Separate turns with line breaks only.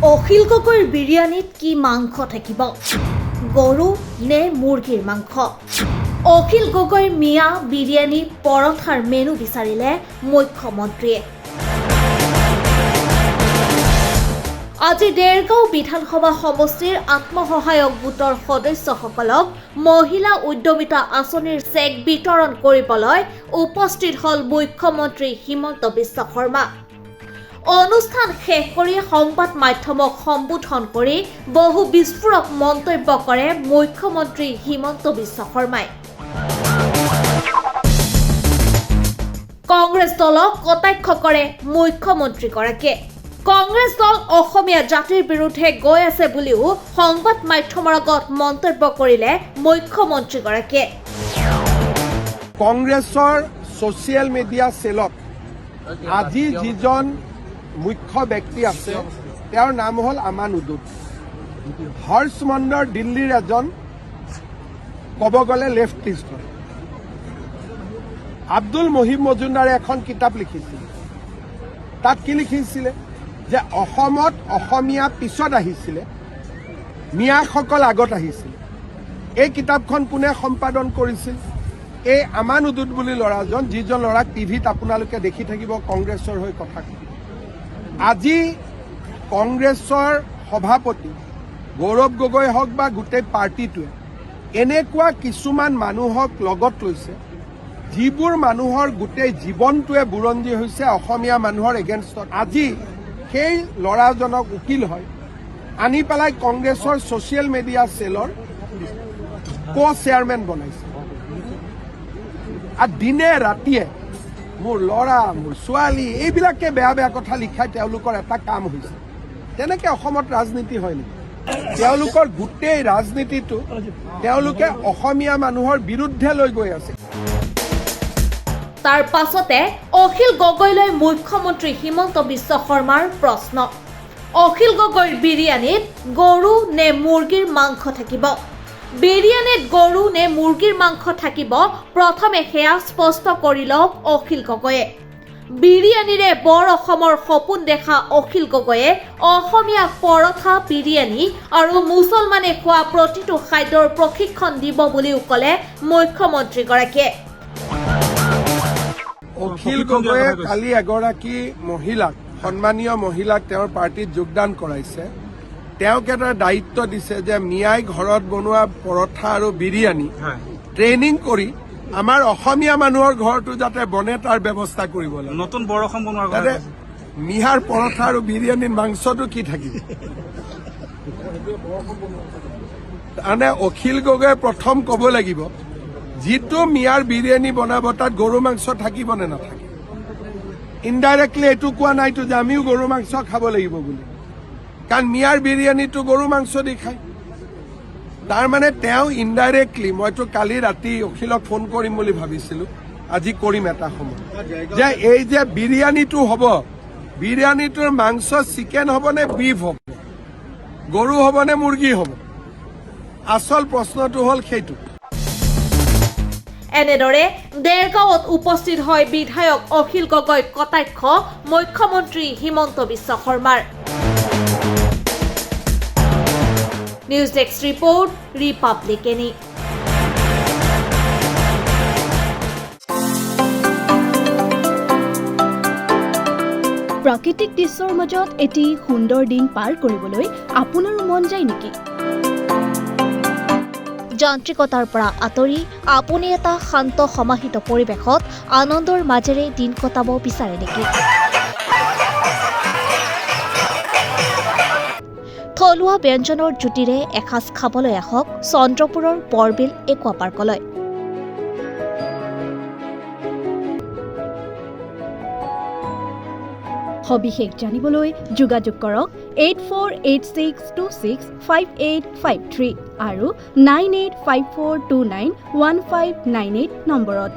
অখিল গগৈৰ বিৰিয়ানীত কি মাংস থাকিব? গৰু নে মুৰ্গীৰ মাংস? অখিল গগৈৰ মিয়া বিৰিয়ানী পৰঠাৰ মেনু বিচাৰিলে মুখ্যমন্ত্ৰীয়ে। আজি দেৰগাঁও বিধানসভা সমষ্টিৰ আত্মসহায়ক গোটৰ সদস্যসকলক মহিলা উদ্যমিতা আঁচনিৰ চেক বিতৰণ কৰিবলৈ উপস্থিত হল মুখ্যমন্ত্ৰী হিমন্ত বিশ্ব শৰ্মা। অনুষ্ঠান শেষ কৰি সংবাদ মাধ্যমক সম্বোধন কৰি বহু বিস্ফোৰক মন্তব্য কৰে মুখ্যমন্ত্ৰী হিমন্ত বিশ্ব শৰ্মাই। কংগ্ৰেছ দলক কটাক্ষ কৰে মুখ্যমন্ত্ৰীগৰাকীয়ে। কংগ্ৰেছ দল অসমীয়া জাতিৰ বিৰুদ্ধে গৈ আছে বুলিও সংবাদ মাধ্যমৰ আগত মন্তব্য কৰিলে মুখ্যমন্ত্ৰীগৰাকীয়ে।
কংগ্ৰেছৰ ছ'চিয়েল মিডিয়া চেলত আজি যিজন মুখ্য ব্যক্তি আছে তেওঁৰ নাম হ'ল আমান উদুদ। হৰ্ষ মণ্ডল দিল্লীৰ এজন ক'ব গ'লে লেফটিষ্ট। আব্দুল মহিম মজুমদাৰে এখন কিতাপ লিখিছিল, তাত কি লিখিছিলে যে অসমত অসমীয়া পিছত আহিছিলে, মিয়াসকল আগত আহিছিলে। এই কিতাপখন কোনে সম্পাদন কৰিছিল? এই আমান উদুদ বুলি ল'ৰাজন, যিজন ল'ৰাক টিভিত আপোনালোকে দেখি থাকিব কংগ্ৰেছৰ হৈ কথা কয়। আজি কংগ্ৰেছৰ সভাপতি গৌৰৱ গগৈ হওক বা গোটেই পাৰ্টিটোৱে এনেকুৱা কিছুমান মানুহক লগত লৈছে, যিবোৰ মানুহৰ গোটেই জীৱনটোৱে বুৰঞ্জী হৈছে অসমীয়া মানুহৰ এগেইনষ্টত। আজি সেই ল'ৰাজনক উকিল হয় আনি পেলাই কংগ্ৰেছৰ ছ'চিয়েল মিডিয়া চেলৰ চেয়াৰমেন বনাইছে। আৰু দিনে ৰাতিয়ে মোৰ ল'ৰা, মোৰ ছোৱালী, এইবিলাকে বেয়া বেয়া কথা লিখাই তেওঁলোকৰ এটা কাম হৈছে। তেনেকে অসমত ৰাজনীতি হয় নেকি? তেওঁলোকৰ গোটেই ৰাজনীতিটো তেওঁলোকে অসমীয়া মানুহৰ বিৰুদ্ধে লৈ গৈ আছে।
তাৰ পাছতে অখিল গগৈলৈ মুখ্যমন্ত্ৰী হিমন্ত বিশ্ব শৰ্মাৰ প্ৰশ্ন। অখিল গগৈৰ বিৰিয়ানীত গৰু নে মুৰ্গীৰ মাংস থাকিব? বিৰিয়ানীত গৰু নে মুৰ্গীৰ মাংস থাকিব, প্ৰথমে সেয়া স্পষ্ট কৰি লওক অখিল গগৈয়ে। বিৰিয়ানীৰে বৰ অসমৰ সপোন দেখা অখিল গগৈয়ে অসমীয়া পৰঠা, বিৰিয়ানী আৰু মুছলমানে খোৱা প্ৰতিটো খাদ্যৰ প্ৰশিক্ষণ দিব বুলিও ক'লে মুখ্যমন্ত্ৰীগৰাকীয়ে।
অখিল গগৈয়ে কালি এগৰাকী মহিলাক, সন্মানীয় মহিলাক তেওঁৰ পাৰ্টিত যোগদান কৰাইছে। তেওঁক এটা দায়িত্ব দিছে যে মিয়াই ঘৰত বনোৱা পৰঠা আৰু বিৰিয়ানী ট্ৰেইনিং কৰি আমাৰ অসমীয়া মানুহৰ ঘৰটো যাতে বনে তাৰ ব্যৱস্থা কৰিব লাগে।
নতুন বৰ অসম বনোৱাৰ
যাতে মিয়াৰ পৰঠা আৰু বিৰিয়ানীৰ মাংসটো কি থাকিব? মানে অখিল গগৈয়ে প্ৰথম ক'ব লাগিব যিটো মিয়াৰ বিৰিয়ানী বনাব তাত গৰু মাংস থাকিব নে নাথাকে। ইনডাইৰেক্টলি এইটো কোৱা নাইতো যে আমিও গৰু মাংস খাব লাগিব বুলি, কাৰণ মিয়াৰ বিৰিয়ানীটো গৰু মাংস দি খায়। তাৰমানে তেওঁ ইনডাইৰেক্টলি, মইতো কালি ৰাতি অখিলক ফোন কৰিম বুলি ভাবিছিলো, আজি কৰিম এটা সময়, যে এই যে বিৰিয়ানীটো হ'ব, বিৰিয়ানীটোৰ মাংস চিকেন হ'ব নে বিফ হ'ব, গৰু হ'ব নে মুৰ্গী হ'ব? আচল প্ৰশ্নটো হ'ল সেইটো।
এনেদৰে দেৰগাঁৱত উপস্থিত হয় বিধায়ক অখিল গগৈ কটাক্ষ মুখ্যমন্ত্ৰী হিমন্ত বিশ্ব শৰ্মাৰ। News desk report, Republic any.
প্ৰাকৃতিক দৃশ্যৰ মাজত এটি সুন্দৰ দিন পাৰ কৰিবলৈ আপোনাৰো মন যায় নেকি? যান্ত্ৰিকতাৰ পৰা আঁতৰি আপুনি এটা শান্ত সমাহিত পৰিৱেশত আনন্দৰ মাজেৰে দিন কটাব বিচাৰে নেকি? থলুৱা ব্যঞ্জনৰ জুতিৰে এসাঁজ খাবলৈ আহক চন্দ্ৰপুৰৰ বৰবিল একুৱা পাৰ্কলৈ। সবিশেষ জানিবলৈ যোগাযোগ কৰক 8486265853 আৰু 9854291598 নম্বৰত।